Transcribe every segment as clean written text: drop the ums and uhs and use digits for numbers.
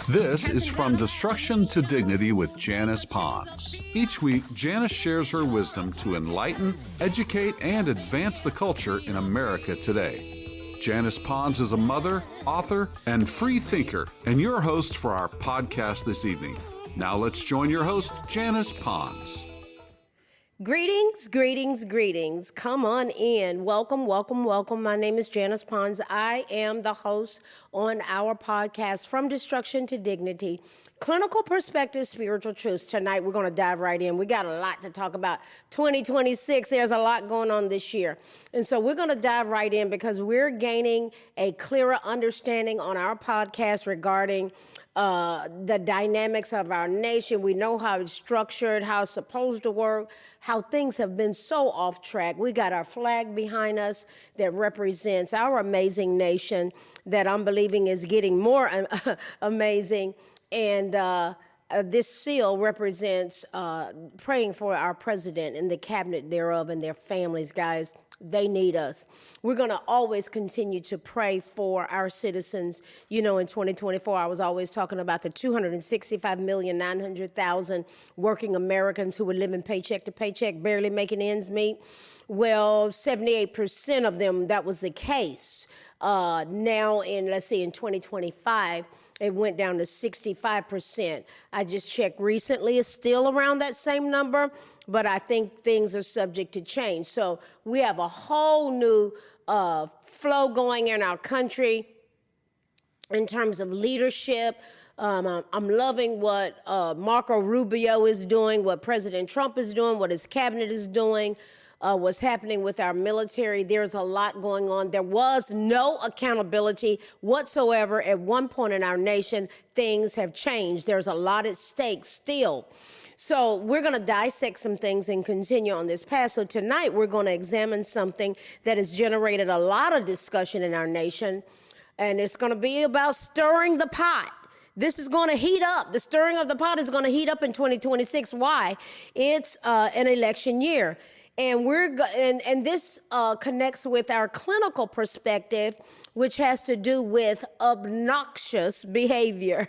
This is From Destruction to Dignity with Janice Pons. Each week, Janice shares her wisdom to enlighten, educate, and advance the culture in America today. Janice Pons is a mother, author, and free thinker, and your host for our podcast this evening. Now let's join your host, Janice Pons. Greetings, greetings, greetings. Come on in. Welcome, welcome, welcome. My name is Janice Pons. I am the host on our podcast, From Destruction to Dignity, Clinical Perspective, Spiritual Truths. Tonight, we're going to dive right in. We got a lot to talk about. 2026, there's a lot going on this year. And so we're going to dive right in because we're gaining a clearer understanding on our podcast regarding the dynamics of our nation. We know how it's structured, how it's supposed to work, how things have been so off track. We got our flag behind us that represents our amazing nation that I'm believing is getting more amazing. And this seal represents praying for our president and the cabinet thereof and their families, guys. They need us. We're going to always continue to pray for our citizens. You know, in 2024, I was always talking about the 265,900,000 working Americans who were living paycheck to paycheck, barely making ends meet. Well, 78% of them, that was the case. Now in 2025, it went down to 65%. I just checked recently. It's still around that same number, but I think things are subject to change. So we have a whole new flow going in our country in terms of leadership. I'm loving what Marco Rubio is doing, what President Trump is doing, what his cabinet is doing. What's happening with our military. There's a lot going on. There was no accountability whatsoever at one point in our nation. Things have changed. There's a lot at stake still. So we're going to dissect some things and continue on this path. So tonight we're going to examine something that has generated a lot of discussion in our nation, and it's going to be about stirring the pot. This is going to heat up. The stirring of the pot is going to heat up in 2026. Why? It's an election year. And this connects with our clinical perspective, which has to do with obnoxious behavior.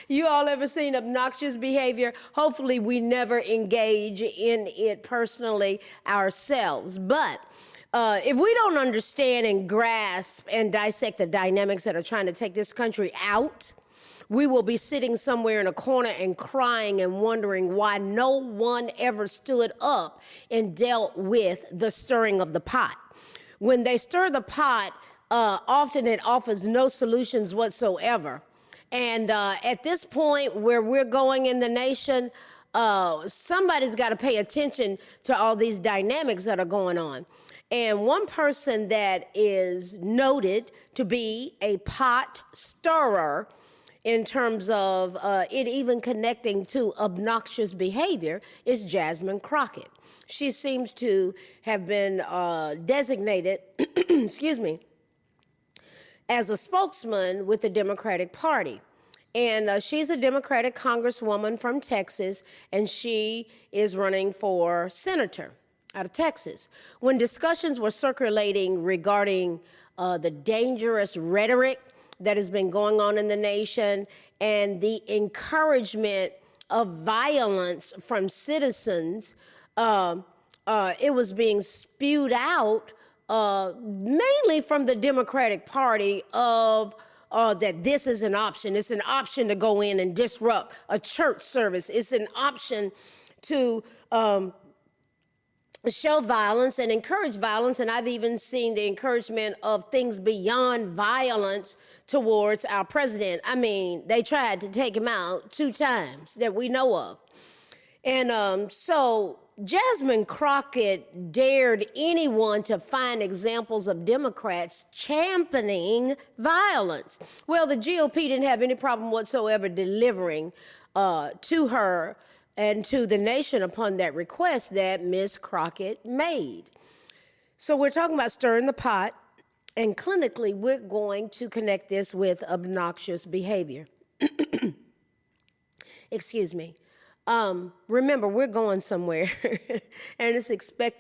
You all ever seen obnoxious behavior? Hopefully we never engage in it personally ourselves. But if we don't understand and grasp and dissect the dynamics that are trying to take this country out, we will be sitting somewhere in a corner and crying and wondering why no one ever stood up and dealt with the stirring of the pot. When they stir the pot, often it offers no solutions whatsoever. And at this point where we're going in the nation, somebody's got to pay attention to all these dynamics that are going on. And one person that is noted to be a pot stirrer in terms of it even connecting to obnoxious behavior is Jasmine Crockett. She seems to have been designated, as a spokesman with the Democratic Party. And she's a Democratic congresswoman from Texas, and she is running for senator out of Texas. When discussions were circulating regarding the dangerous rhetoric that has been going on in the nation and the encouragement of violence from citizens, it was being spewed out mainly from the Democratic Party of that this is an option. It's an option to go in and disrupt a church service. It's an option to show violence and encourage violence. And I've even seen the encouragement of things beyond violence towards our president. I mean, they tried to take him out 2 times that we know of. And so Jasmine Crockett dared anyone to find examples of Democrats championing violence. Well, the GOP didn't have any problem whatsoever delivering to her and to the nation upon that request that Ms. Crockett made. So we're talking about stirring the pot, and clinically we're going to connect this with obnoxious behavior. Excuse me. Remember, we're going somewhere, and it's expected